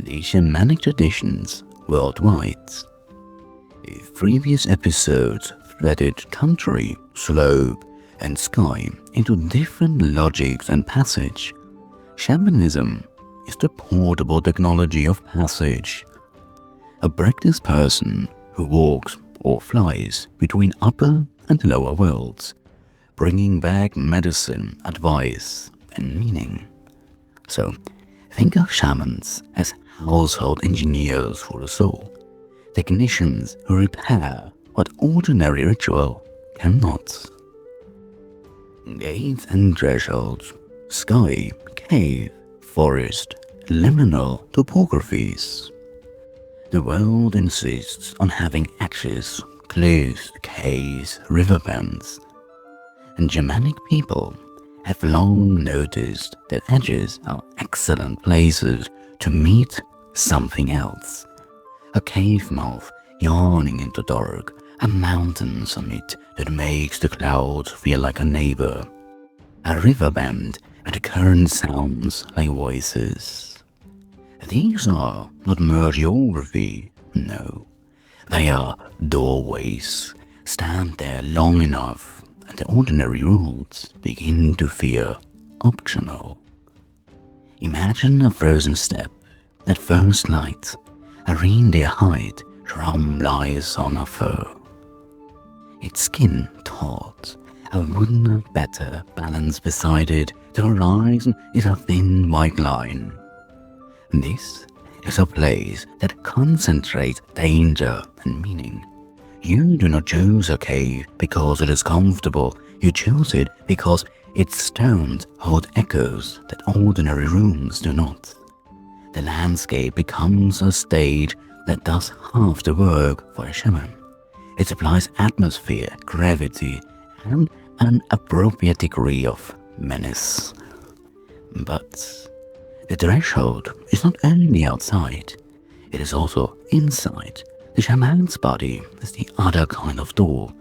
the shamanic traditions worldwide. If previous episodes threaded country, slope, and sky into different logics and passage, shamanism is the portable technology of passage. A practiced person who walks or flies between upper and lower worlds, bringing back medicine, advice, and meaning. So, think of shamans as household engineers for the soul, technicians who repair what ordinary ritual cannot. Gates and thresholds, sky, cave, forest, liminal topographies. The world insists on having edges, cliffs, caves, riverbends. And Shamanic people have long noticed that edges are excellent places to meet something else. A cave mouth yawning into dark, a mountain summit that makes the clouds feel like a neighbor, a riverbend where the current sounds like voices. These are not mere geography, no. They are doorways. Stand there long enough and the ordinary rules begin to feel optional. Imagine a frozen steppe, at first light, a reindeer hide drum lies on a fur. Its skin taut, a wooden better balanced beside it, the horizon is a thin white line. This is a place that concentrates danger and meaning. You do not choose a cave because it is comfortable, you choose it because its stones hold echoes that ordinary rooms do not. The landscape becomes a stage that does half the work for a shaman. It supplies atmosphere, gravity, and an appropriate degree of menace. But the threshold is not only outside, it is also inside. The shaman's body is the other kind of door.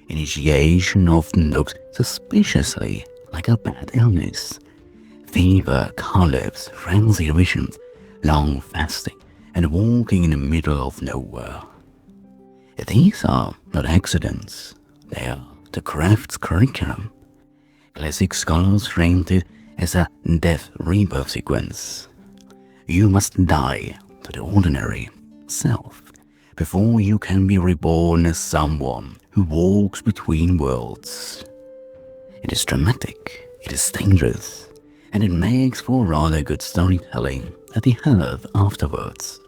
Initiation often looks suspiciously like a bad illness. Fever, collapse, frenzied visions, long fasting, and walking in the middle of nowhere. These are not accidents, they are the craft's curriculum. Classic scholars framed it as a death-rebirth sequence. You must die to the ordinary self before you can be reborn as someone who walks between worlds. It is dramatic, it is dangerous, and it makes for rather good storytelling at the health afterwards.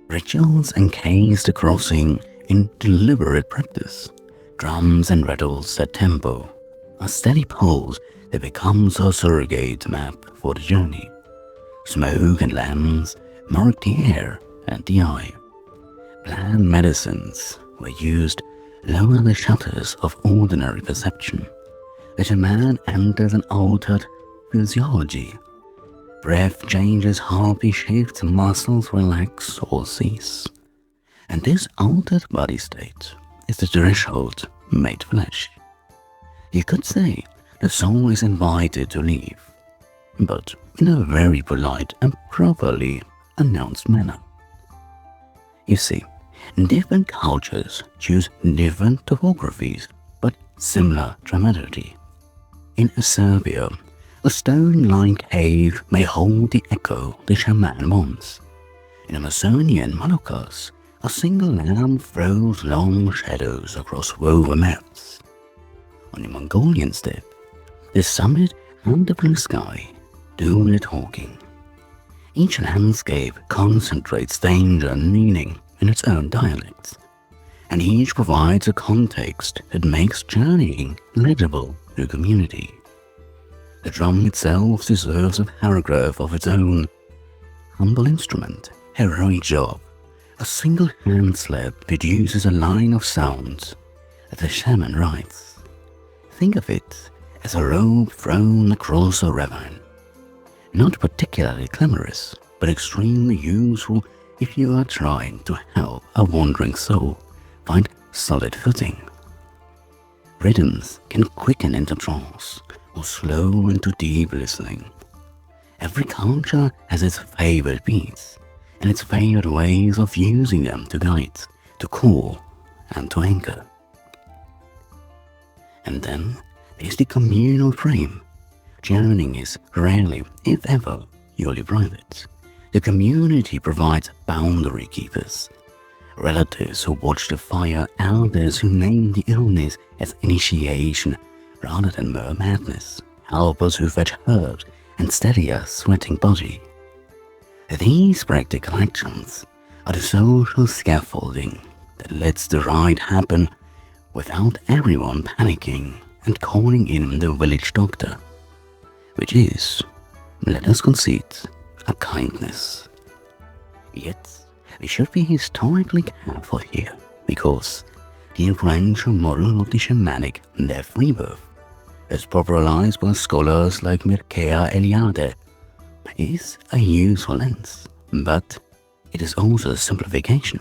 Rituals encase the crossing in deliberate practice. Drums and rattles set tempo, a steady pulse that becomes a surrogate map for the journey. Smoke and lamps mark the air and the eye. Plant medicines were used lower the shutters of ordinary perception. The shaman enters an altered physiology. Breath changes, heartbeat shifts, muscles relax or cease. And this altered body state is the threshold made flesh. You could say the soul is invited to leave, but in a very polite and properly announced manner. You see, different cultures choose different topographies, but similar dramaturgy. In Serbia, a stone-lined cave may hold the echo the shaman wants. In Amazonian Moluccas, a single lamp throws long shadows across woven maps. On the Mongolian steppe, the summit and the blue sky do the talking. Each landscape concentrates danger and meaning in its own dialects, and each provides a context that makes journeying legible to the community. The drum itself deserves a paragraph of its own. Humble instrument, heroic job. A single hand slap produces a line of sounds that the shaman writes. Think of it as a rope thrown across a ravine. Not particularly glamorous, but extremely useful if you are trying to help a wandering soul find solid footing. Rhythms can quicken into trance or slow into deep listening. Every culture has its favorite beats, and its varied ways of using them to guide, to call, and to anchor. And then there's the communal frame. Journeying is rarely, if ever, purely private. The community provides boundary keepers, relatives who watch the fire, elders who name the illness as initiation rather than mere madness, helpers who fetch herbs and steady a sweating body. These practical actions are the social scaffolding that lets the ride happen without everyone panicking and calling in the village doctor, which is, let us concede, a kindness. Yet, we should be historically careful here, because the influential model of the shamanic death rebirth, as popularized by scholars like Mircea Eliade, is a useful lens, but it is also a simplification.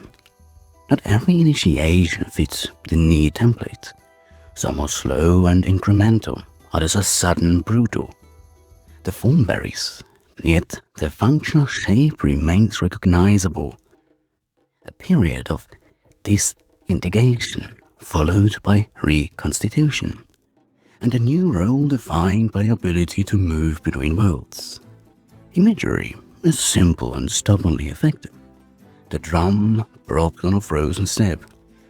Not every initiation fits the neat template. Some are slow and incremental, others are sudden and brutal. The form varies, yet the functional shape remains recognizable. A period of disintegration followed by reconstitution, and a new role defined by the ability to move between worlds. Imagery is simple and stubbornly effective. The drum propped on a frozen step,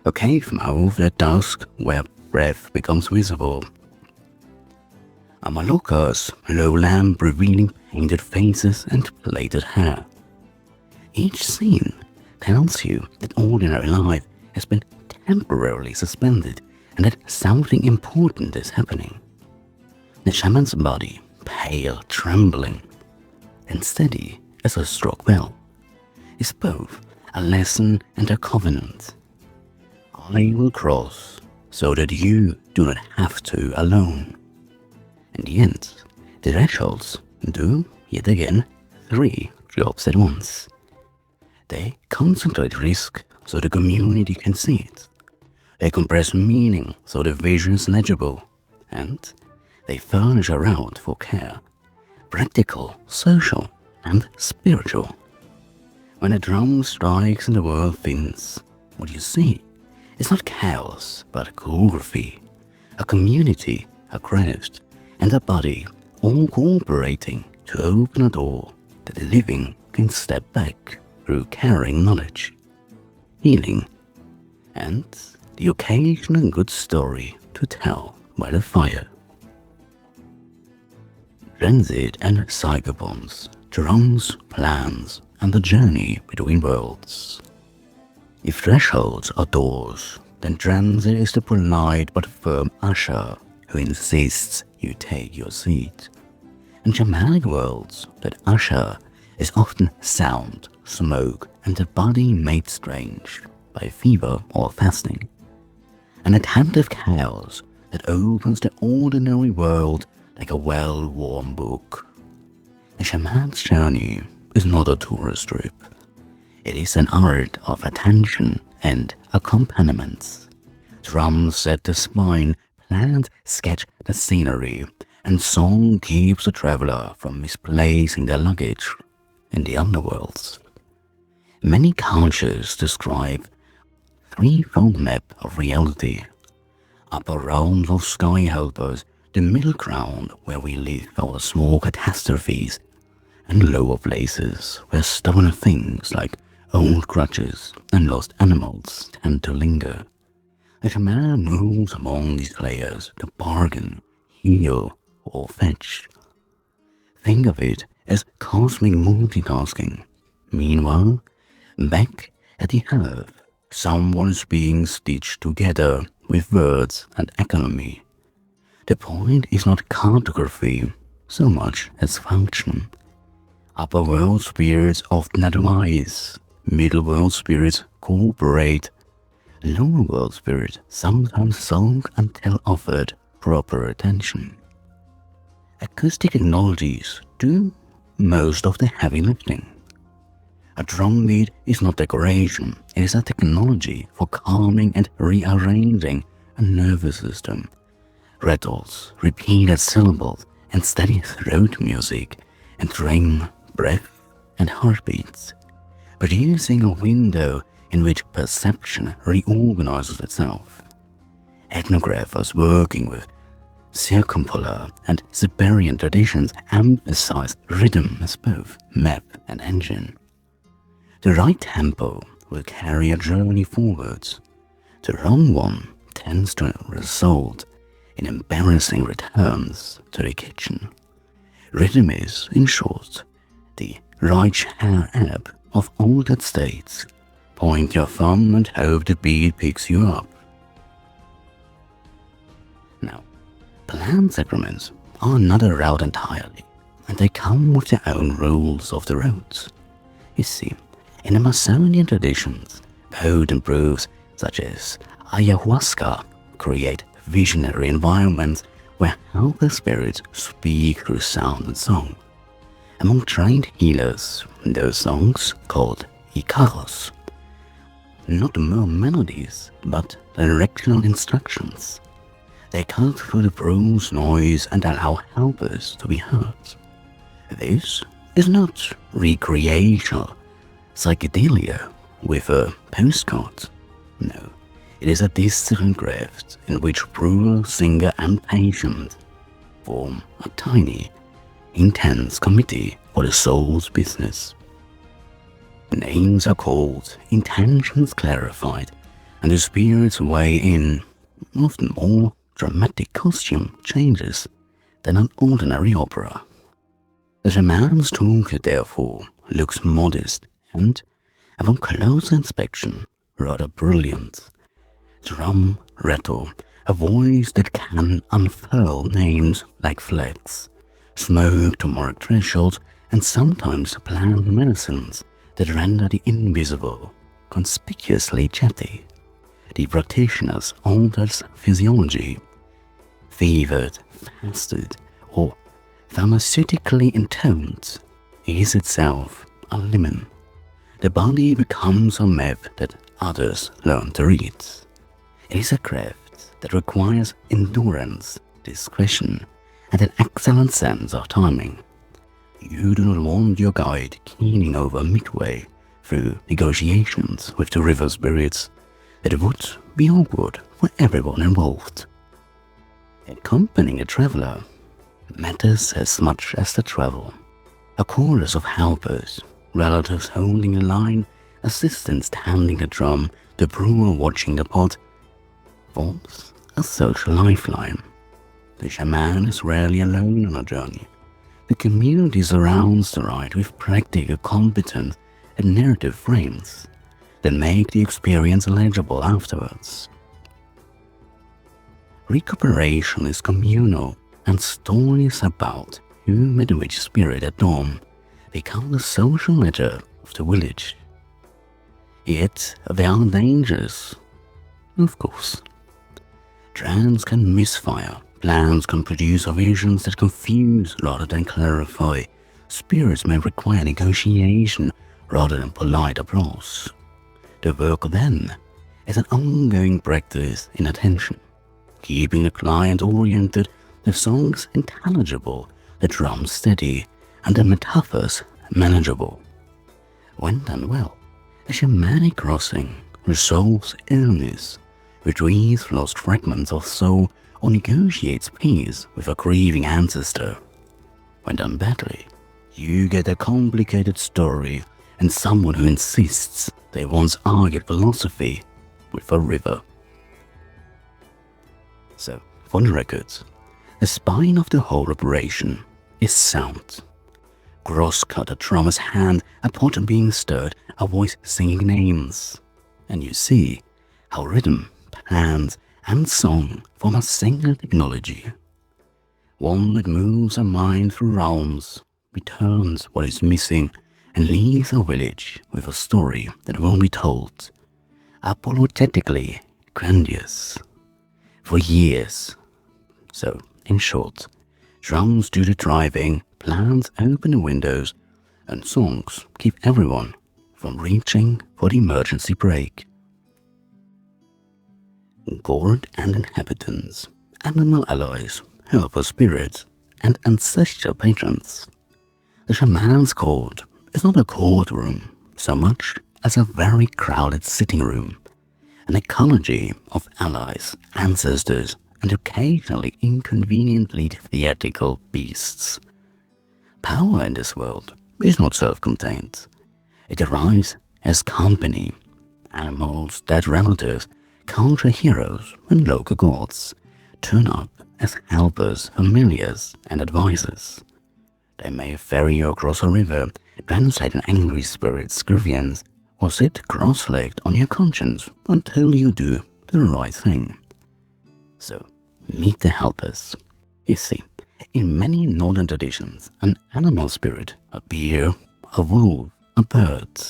a cave mouth at dusk where breath becomes visible, a Maloka's low lamp revealing painted faces and plaited hair. Each scene tells you that ordinary life has been temporarily suspended and that something important is happening. The shaman's body, pale, trembling, and steady as a struck bell, is both a lesson and a covenant. I will cross so that you do not have to alone. And yet, the thresholds do, yet again, 3 jobs at once. They concentrate risk so the community can see it. They compress meaning so the vision is legible. And they furnish a route for care, practical, social, and spiritual. When a drum strikes and the world thins, what you see is not chaos, but choreography, a community, a craft, and a body all cooperating to open a door that the living can step back through carrying knowledge, healing, and the occasional good story to tell by the fire. Transit and Psychopomps, drums, plans, and the journey between worlds. If thresholds are doors, then transit is the polite but firm usher who insists you take your seat. In shamanic worlds, that usher is often sound, smoke, and a body made strange by fever or fasting. An attentive chaos that opens the ordinary world like a well-worn book. A shaman's journey is not a tourist trip. It is an art of attention and accompaniments. Drums set the spine, plants sketch the scenery, and song keeps the traveler from misplacing their luggage in the underworlds. Many cultures describe threefold map of reality. Upper realms of sky helpers, the middle ground where we live our small catastrophes, and lower places where stubborn things like old grudges and lost animals tend to linger. The shaman moves among these layers to bargain, heal, or fetch. Think of it as cosmic multitasking. Meanwhile, back at the hearth, someone is being stitched together with words and economy. The point is not cartography so much as function. Upper world spirits often advise, middle world spirits cooperate, lower world spirits sometimes sulk until offered proper attention. Acoustic technologies do most of the heavy lifting. A drum beat is not decoration, it is a technology for calming and rearranging a nervous system. Rattles, repeated syllables, and steady throat music, and ring, breath, and heartbeats. producing a window in which perception reorganizes itself. Ethnographers working with circumpolar and Siberian traditions emphasize rhythm as both map and engine. The right tempo will carry a journey forwards. The wrong one tends to result in embarrassing returns to the kitchen. Rhythm is, in short, the right-hand app of altered states. Point your thumb and hope the beat picks you up. Now, plant sacraments are another route entirely, and they come with their own rules of the road. You see, in the Masonian traditions, potent brews such as ayahuasca create visionary environments where helper spirits speak through sound and song. Among trained healers, those songs, called ikaros, not mere melodies, but directional instructions. They cut through the brew's noise and allow helpers to be heard. This is not recreational psychedelia with a postcard. No, it is a disciplined craft in which brewer, singer and patient form a tiny, intense committee for the soul's business. Names are called, intentions clarified, and the spirits weigh in, often more dramatic costume changes than an ordinary opera. The shaman's toolkit, therefore, looks modest and, upon closer inspection, rather brilliant. Drum, rattle, a voice that can unfurl names like flags, smoke to mark thresholds, and sometimes plant medicines that render the invisible conspicuously chatty. The practitioner's altered physiology, fevered, fasted, or pharmaceutically intoned, is itself a limin. The body becomes a map that others learn to read. It is a craft that requires endurance, discretion, and an excellent sense of timing. You do not want your guide keening over midway through negotiations with the river spirits. It would be awkward for everyone involved. Accompanying a traveler matters as much as the travel. A chorus of helpers, relatives holding the line, assistants handling the drum, the brewer watching the pot, forms a social lifeline. The shaman is rarely alone on a journey. The community surrounds the ride with practical competence and narrative frames that make the experience legible afterwards. Recuperation is communal, and stories about who met which spirit at dawn become the social ledger of the village. Yet there are dangers, of course. Trance can misfire, plans can produce visions that confuse rather than clarify, spirits may require negotiation rather than polite applause. The work then is an ongoing practice in attention, keeping the client oriented, the songs intelligible, the drums steady, and the metaphors manageable. When done well, a shamanic crossing resolves illness, retrieves lost fragments of soul, or negotiates peace with a grieving ancestor. When done badly, you get a complicated story and someone who insists they once argued philosophy with a river. So, for the record, the spine of the whole operation is sound. Cross-cut, a drummer's hand, a pot being stirred, a voice singing names. And you see how rhythm, plans, and song form a single technology. One that moves a mind through realms, returns what is missing, and leaves a village with a story that will be told, apologetically grandiose, for years. So, in short, drums do the driving, plans open the windows, and songs keep everyone from reaching for the emergency brake. God and inhabitants, animal allies, helper spirits, and ancestral patrons. The shaman's court is not a courtroom, so much as a very crowded sitting room, an ecology of allies, ancestors, and occasionally inconveniently theatrical beasts. Power in this world is not self-contained. It arrives as company, animals, dead relatives, culture heroes, and local gods turn up as helpers, familiars, and advisors. They may ferry you across a river, translate an angry spirit's grievance, or sit cross-legged on your conscience until you do the right thing. So, meet the helpers. You see, in many northern traditions, an animal spirit, a bear, a wolf, a bird,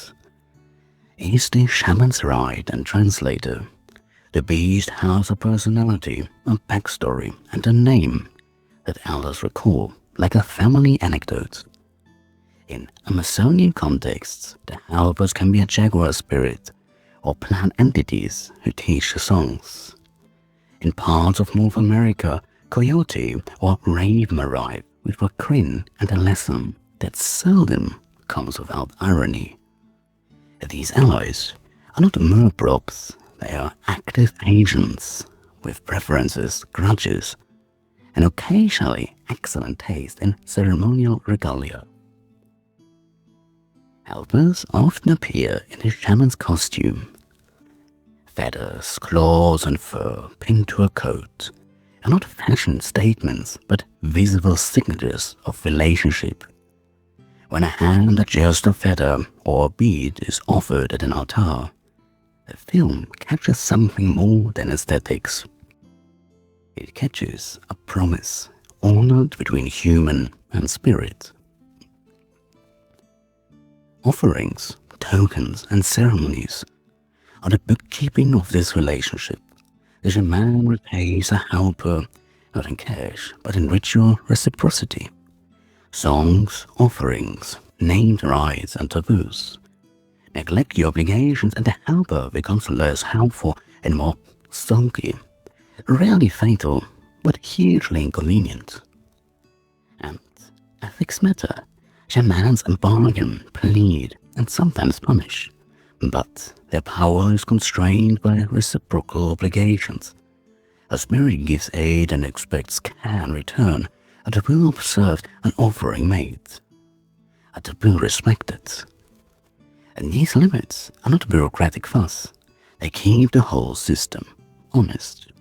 is the shaman's guide and translator. The beast has a personality, a backstory, and a name that elders recall like a family anecdote. In Amazonian contexts, the helpers can be a jaguar spirit or plant entities who teach the songs. In parts of North America, coyote or raven arrive with a grin and a lesson that seldom comes without irony. These allies are not mere props, they are active agents with preferences, grudges, and occasionally excellent taste in ceremonial regalia. Helpers often appear in a shaman's costume. Feathers, claws, and fur pinned to a coat are not fashion statements but visible signatures of relationship. When a hand adjusts a feather or a bead is offered at an altar, the film captures something more than aesthetics. It catches a promise honored between human and spirit. Offerings, tokens, and ceremonies are the bookkeeping of this relationship. The shaman repays a helper not in cash but in ritual reciprocity. Songs, offerings, named rites, and taboos neglect your obligations, and the helper becomes less helpful and more sulky, rarely fatal, but hugely inconvenient. And ethics matter. Shamans bargain, plead, and sometimes punish, but their power is constrained by reciprocal obligations. A spirit gives aid and expects care in return, a taboo observed, an offering made, a taboo respected. And these limits are not bureaucratic fuss, they keep the whole system honest.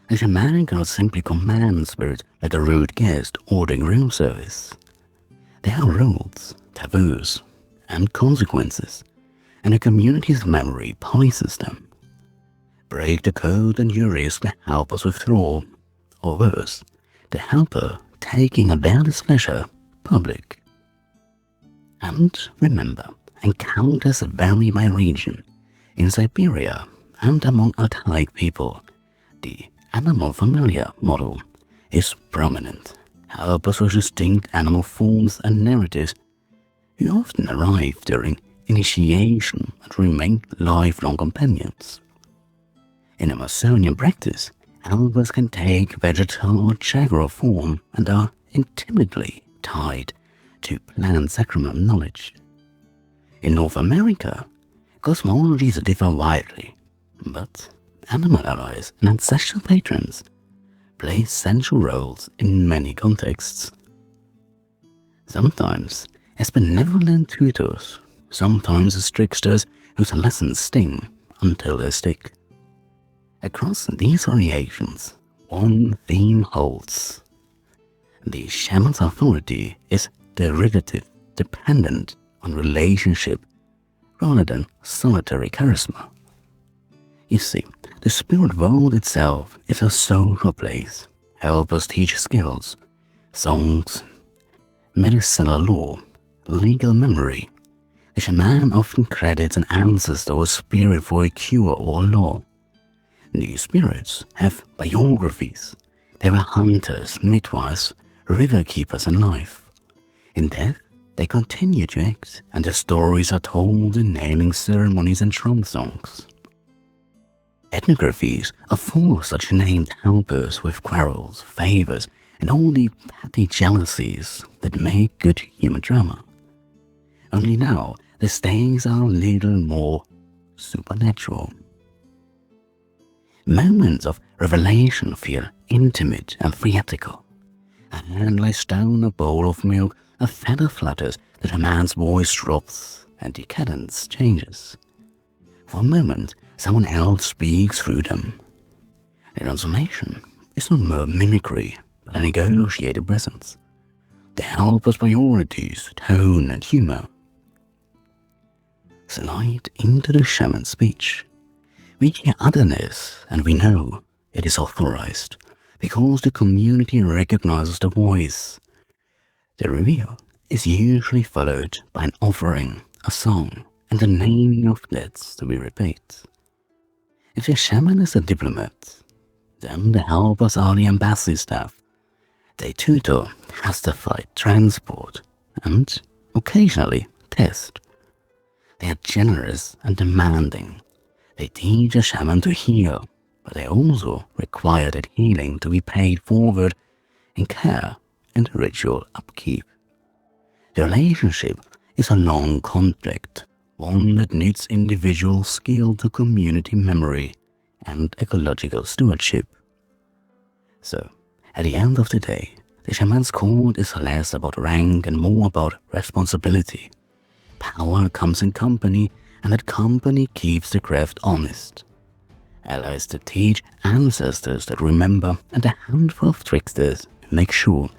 A shaman cannot simply command spirit like a rude guest ordering room service. There are rules, taboos, and consequences, and a community's memory polices them. Break the code and you risk the helper's withdrawal, or worse, the helper taking a bare displeasure public. And remember, encounters vary by region. In Siberia and among Altai people, the animal familiar model is prominent. Helpers with distinct animal forms and narratives who often arrive during initiation and remain lifelong companions. In Amazonian practice, helpers can take vegetal or jaguar form and are intimately tied to plant sacrament knowledge. In North America, cosmologies differ widely, but animal allies and ancestral patrons play central roles in many contexts. Sometimes as benevolent tutors, sometimes as tricksters whose lessons sting until they stick. Across these variations, one theme holds. The shaman's authority is derivative, dependent on relationship rather than solitary charisma. You see, the spirit world itself is a social place. Helpers teach skills, songs, medicinal lore, legal memory. The shaman often credits an ancestor or spirit for a cure or law. These spirits have biographies. They were hunters, midwives, river keepers in life. In death, they continue to act, and their stories are told in naming ceremonies and drum songs. Ethnographies are full of such named helpers with quarrels, favors, and all the petty jealousies that make good human drama. Only now, the stakes are a little more supernatural. Moments of revelation feel intimate and theatrical. A hand lays down a bowl of milk, a feather flutters, the shaman's voice drops, and the cadence changes. For a moment, someone else speaks through them. The transformation is not mere mimicry, but a negotiated presence. They help us priorities, tone, and humor. Slide into the shaman's speech. We hear otherness, and we know it is authorized, because the community recognizes the voice. The reveal is usually followed by an offering, a song, and the naming of debts to be repaid. If the shaman is a diplomat, then the helpers are the embassy staff. They tutor, justify, transport, and occasionally test. They are generous and demanding. They teach a shaman to heal, but they also require that healing to be paid forward in care and ritual upkeep. The relationship is a long contract, one that needs individual skill to community memory and ecological stewardship. So, at the end of the day, the shaman's court is less about rank and more about responsibility. Power comes in company, and that company keeps the craft honest. Allies that teach, ancestors that remember, and a handful of tricksters who make sure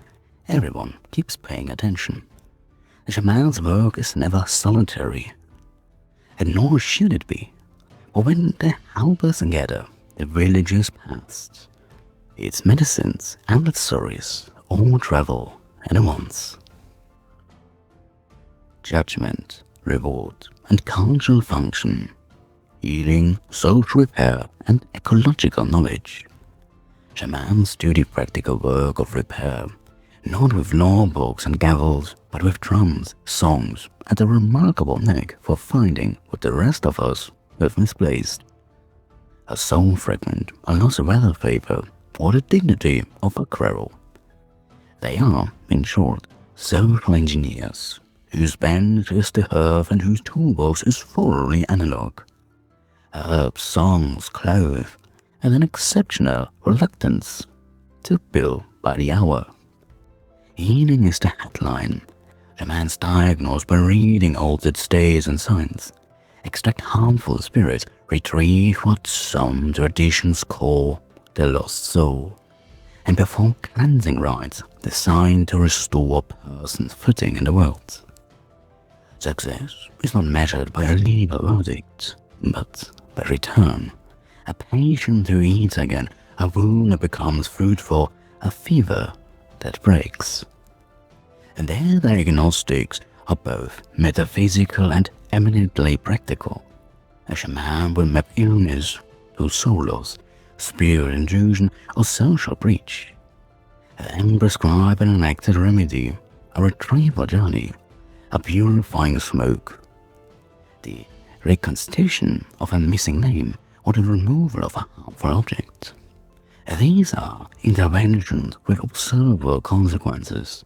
everyone keeps paying attention. The shaman's work is never solitary, and nor should it be. But when the helpers gather, the villagers past, its medicines and its stories all travel at once. Judgment, reward, and cultural function, healing, social repair, and ecological knowledge. Shamans do the practical work of repair, not with law books and gavels, but with drums, songs, and a remarkable knack for finding what the rest of us have misplaced. A soul fragment, a lost weather vapor, or the dignity of a quarrel. They are, in short, social engineers, whose bent is the earth and whose toolbox is thoroughly analog. Herbs, songs, clothes, and an exceptional reluctance to bill by the hour. Healing is the headline. Shamans diagnose by reading altered states and signs, extract harmful spirits, retrieve what some traditions call the lost soul, and perform cleansing rites designed to restore a person's footing in the world. Success is not measured by a legal verdict, but by return. A patient who eats again, a wound that becomes fruitful, a fever that breaks. And their diagnostics are both metaphysical and eminently practical. A shaman will map illness through soul loss, spirit intrusion, or social breach. Then prescribe an enacted remedy, a retrieval journey, a purifying smoke, the reconstitution of a missing name, or the removal of a harmful object. These are interventions with observable consequences.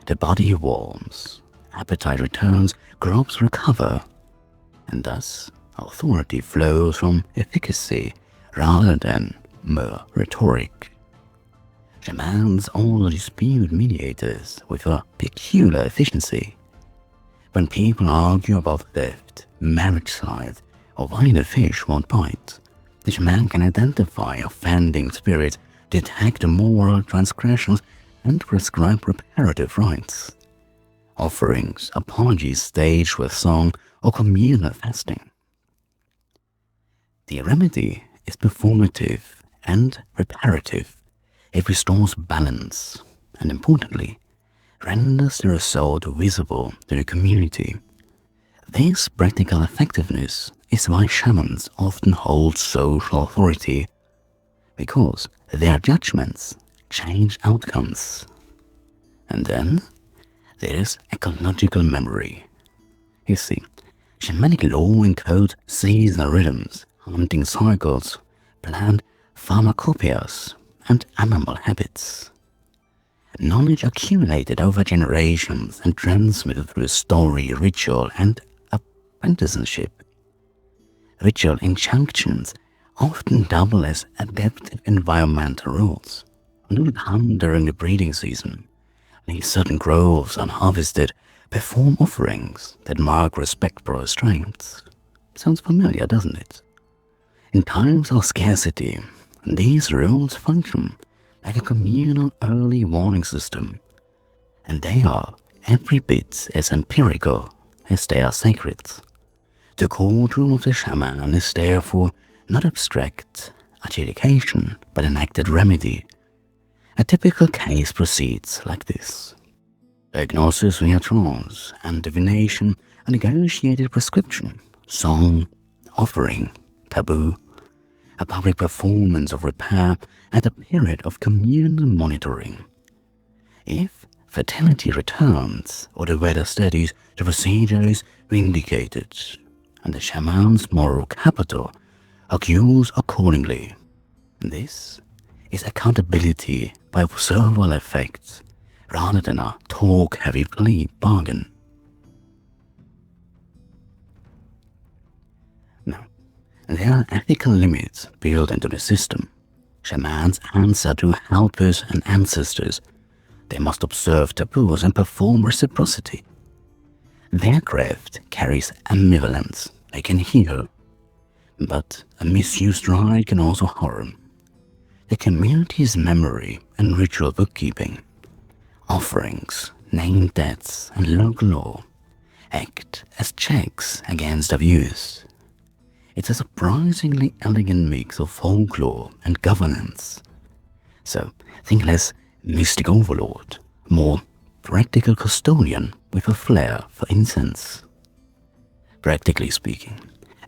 The body warms, appetite returns, crops recover, and thus authority flows from efficacy rather than mere rhetoric. Shamans also dispute mediators with a peculiar efficiency. When people argue about theft, marriage life, or why the fish won't bite, the shaman can identify offending spirits, detect moral transgressions, and prescribe reparative rites. Offerings, apologies staged with song, or communal fasting. The remedy is performative and reparative. It restores balance, and importantly, renders the result visible to the community. This practical effectiveness is why shamans often hold social authority, because their judgments change outcomes. And then there is ecological memory. You see, shamanic law encodes seasonal rhythms, hunting cycles, plant pharmacopoeias, and animal habits. Knowledge accumulated over generations and transmitted through story, ritual, and apprenticeship. Ritual injunctions often double as adaptive environmental rules. Do not hunt during the breeding season. Leave certain groves unharvested. Perform offerings that mark respect for restraints. Sounds familiar, doesn't it? In times of scarcity, these rules function like a communal early warning system, and they are every bit as empirical as they are sacred. The courtroom of the shaman is therefore not abstract adjudication, but an acted remedy. A typical case proceeds like this. Diagnosis via trance and divination, a negotiated prescription, song, offering, taboo, a public performance of repair, and a period of communal monitoring. If fertility returns or the weather steadies, the procedure is vindicated, and the shaman's moral capital accrues accordingly. This is accountability by observable effects rather than a talk-heavy plea bargain. Now, there are ethical limits built into the system. Shamans answer to helpers and ancestors. They must observe taboos and perform reciprocity. Their craft carries ambivalence. They can heal, but a misused rite can also harm. The community's memory and ritual bookkeeping, offerings, name deaths, and local law act as checks against abuse. It's a surprisingly elegant mix of folklore and governance. So think less mystic overlord, more practical custodian with a flair for incense. Practically speaking,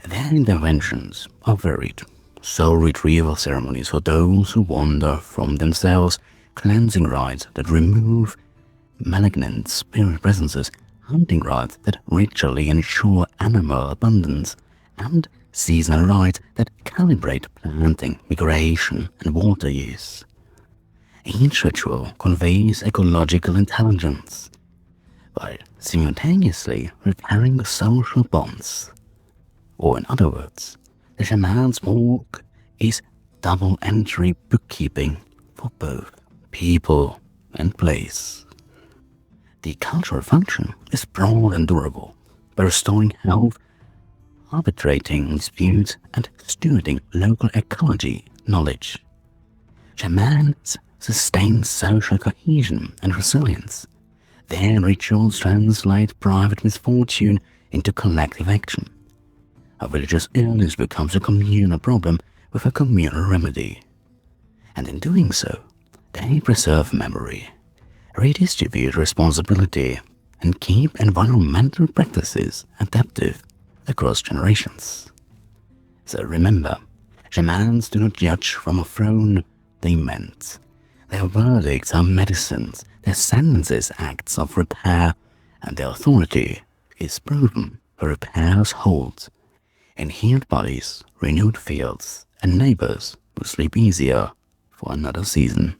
their interventions are varied. Soul retrieval ceremonies for those who wander from themselves, cleansing rites that remove malignant spirit presences, hunting rites that ritually ensure animal abundance, and seasonal rites that calibrate planting, migration, and water use. Each ritual conveys ecological intelligence, while simultaneously repairing social bonds. Or in other words, the shaman's work is double-entry bookkeeping for both people and place. The cultural function is broad and durable, by restoring health, arbitrating disputes, and stewarding local ecology knowledge. Shamans sustain social cohesion and resilience. Their rituals translate private misfortune into collective action. A village's illness becomes a communal problem with a communal remedy. And in doing so, they preserve memory, redistribute responsibility, and keep environmental practices adaptive across generations. So remember, shamans do not judge from a throne, they ment. Their verdicts are medicines, their sentences acts of repair, and their authority is proven where repairs hold. In healed bodies, renewed fields, and neighbors who sleep easier for another season.